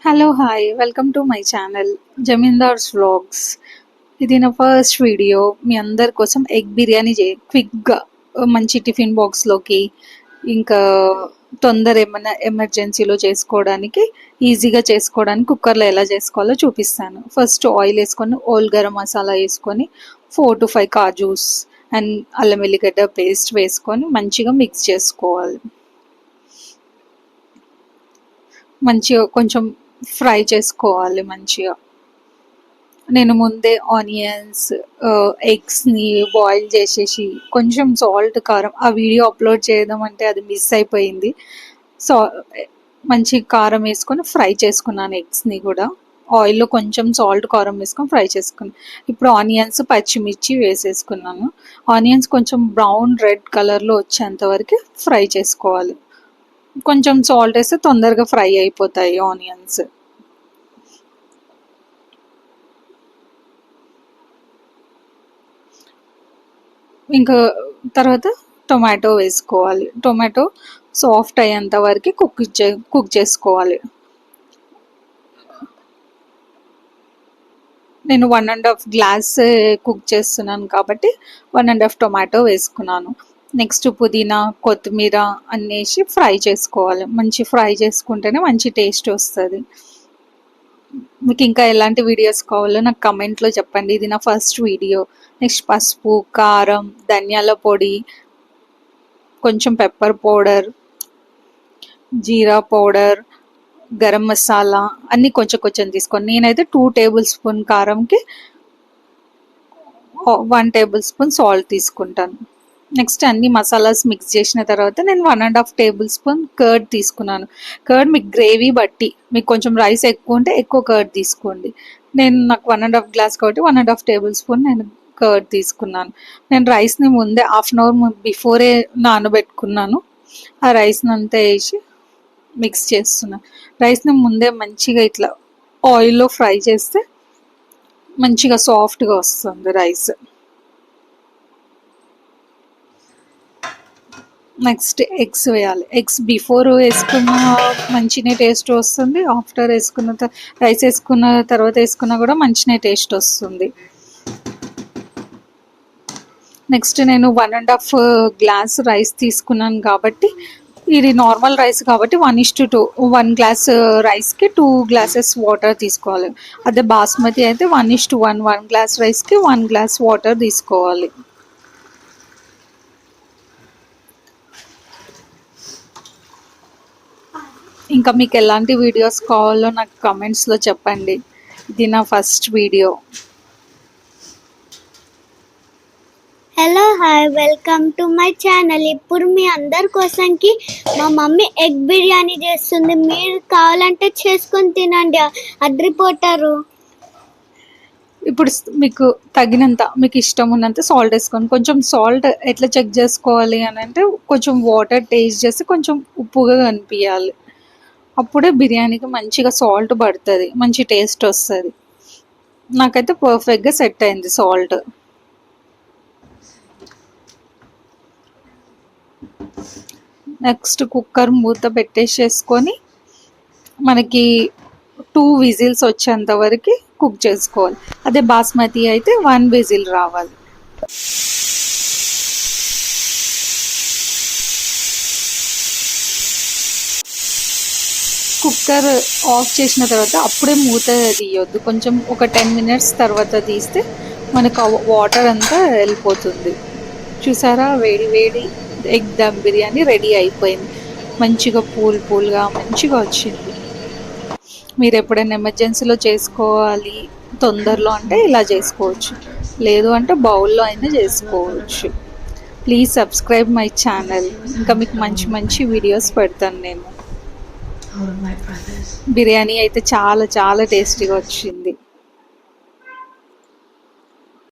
Hello hi welcome to my channel zamindars vlogs. ఇది నా first video. మీ అందరి కోసం ఎగ్ బిర్యానీ క్విక్గా మంచి టిఫిన్ బాక్స్లోకి ఇంకా తొందర ఏమైనా ఎమర్జెన్సీలో చేసుకోవడానికి ఈజీగా చేసుకోవడానికి కుక్కర్లో ఎలా చేసుకోవాలో చూపిస్తాను. ఫస్ట్ ఆయిల్ వేసుకొని గరం మసాలా వేసుకొని 4 to 5 కాజూస్ అండ్ అల్లం వెల్లిగడ్డ పేస్ట్ వేసుకొని మంచిగా మిక్స్ చేసుకోవాలి. మంచిగా కొంచెం ఫ్రై చేసుకోవాలి మంచిగా. నేను ముందే ఆనియన్స్ ఎగ్స్ని బాయిల్ చేసేసి కొంచెం సాల్ట్ కారం ఆ వీడియో అప్లోడ్ చేయడం అంటే అది మిస్ అయిపోయింది. సో మంచి కారం వేసుకొని ఫ్రై చేసుకున్నాను. ఎగ్స్ని కూడా ఆయిల్లో కొంచెం సాల్ట్ కారం వేసుకొని ఫ్రై చేసుకున్నాను. ఇప్పుడు ఆనియన్స్ పచ్చిమిర్చి వేసేసుకున్నాను. ఆనియన్స్ కొంచెం బ్రౌన్ రెడ్ కలర్లో వచ్చేంత వరకు ఫ్రై చేసుకోవాలి. కొంచెం సాల్ట్ వేస్తే తొందరగా ఫ్రై అయిపోతాయి ఆనియన్స్. ఇంకా తర్వాత టొమాటో వేసుకోవాలి. టొమాటో సాఫ్ట్ అయ్యేంత వరకు కుక్ చేసుకోవాలి. నేను 1.5 గ్లాస్ కుక్ చేస్తున్నాను కాబట్టి 1.5 టొమాటో వేసుకున్నాను. నెక్స్ట్ పుదీనా కొత్తిమీర అన్నేసి ఫ్రై చేసుకోవాలి. మంచి ఫ్రై చేసుకుంటేనే మంచి టేస్ట్ వస్తుంది. మీకు ఇంకా ఎలాంటి వీడియోస్ కావాలో నాకు కమెంట్లో చెప్పండి. ఇది నా ఫస్ట్ వీడియో. నెక్స్ట్ పసుపు కారం ధనియాల పొడి కొంచెం పెప్పర్ పౌడర్ జీరా పౌడర్ గరం మసాలా అన్నీ కొంచెం కొంచెం తీసుకోండి. నేనైతే 2 టేబుల్ స్పూన్ కారంకి 1 టేబుల్ స్పూన్ సాల్ట్ తీసుకుంటాను. నెక్స్ట్ అన్ని మసాలాస్ మిక్స్ చేసిన తర్వాత నేను 1.5 టేబుల్ స్పూన్ కర్డ్ తీసుకున్నాను. కర్డ్ మీకు గ్రేవీ బట్టి, మీకు కొంచెం రైస్ ఎక్కువ ఉంటే ఎక్కువ కర్డ్ తీసుకోండి. నాకు 1.5 గ్లాస్ కాబట్టి 1.5 టేబుల్ స్పూన్ నేను కర్డ్ తీసుకున్నాను. నేను రైస్ని ముందే 1/2 అవర్ బిఫోరే నానబెట్టుకున్నాను. ఆ రైస్ని అంతా వేసి మిక్స్ చేస్తున్నాను. రైస్ని ముందే మంచిగా ఇట్లా ఆయిల్లో ఫ్రై చేస్తే మంచిగా సాఫ్ట్గా వస్తుంది రైస్. నెక్స్ట్ ఎగ్స్ వేయాలి. ఎగ్స్ బిఫోర్ వేసుకున్న మంచినే టేస్ట్ వస్తుంది. ఆఫ్టర్ రైస్ వేసుకున్న తర్వాత వేసుకున్నా కూడా మంచినే టేస్ట్ వస్తుంది. నెక్స్ట్ నేను 1.5 గ్లాస్ రైస్ తీసుకున్నాను కాబట్టి ఇది నార్మల్ రైస్ కాబట్టి 1:2 1 గ్లాస్ రైస్కి 2 గ్లాసెస్ వాటర్ తీసుకోవాలి. అదే బాస్మతి అయితే 1:1 1 గ్లాస్ రైస్కి 1 గ్లాస్ వాటర్ తీసుకోవాలి. ఇంకా మీకు ఎలాంటి వీడియోస్ కావాలో నాకు కమెంట్స్లో చెప్పండి. ఇది నా first video. Hello hi welcome to my channel. ఇప్పుడు మీ అందరి కోసంకి మా మమ్మీ ఎగ్ బిర్యానీ చేస్తుంది. మీరు కావాలంటే చేసుకొని తినండి, అద్రిపోతారు. ఇప్పుడు మీకు తగినంత, మీకు ఇష్టం ఉన్నంత సాల్ట్ వేసుకోండి. కొంచెం సాల్ట్ ఎట్లా చెక్ చేసుకోవాలి అని అంటే కొంచెం వాటర్ టేస్ట్ చేసి కొంచెం ఉప్పుగా కనిపించాలి. అప్పుడే బిర్యానీకి మంచిగా సాల్ట్ పడుతుంది, మంచి టేస్ట్ వస్తుంది. నాకైతే పర్ఫెక్ట్గా సెట్ అయింది సాల్ట్. నెక్స్ట్ కుక్కర్ మూత పెట్టేసేసుకొని మనకి 2 విజిల్స్ వచ్చేంత వరకు కుక్ చేసుకోవాలి. అదే బాస్మతి అయితే 1 విజిల్ రావాలి. కుక్కర్ ఆఫ్ చేసిన తర్వాత అప్పుడే మూత తీయొద్దు. కొంచెం ఒక 10 మినిట్స్ తర్వాత తీస్తే మనకు వాటర్ అంతా వెళ్ళిపోతుంది. చూసారా, వేడి వేడి ఎగ్ దమ్ బిర్యానీ రెడీ అయిపోయింది. మంచిగా పూల్గా మంచిగా వచ్చింది. మీరు ఎప్పుడైనా ఎమర్జెన్సీలో చేసుకోవాలి తొందరలో అంటే ఇలా చేసుకోవచ్చు, లేదు అంటే బౌల్లో అయినా చేసుకోవచ్చు. Please subscribe my channel. ఇంకా మీకు మంచి మంచి వీడియోస్ పెడతాను నేను. బిర్యానీ అయితే చాలా చాలా టేస్టీగా వచ్చింది.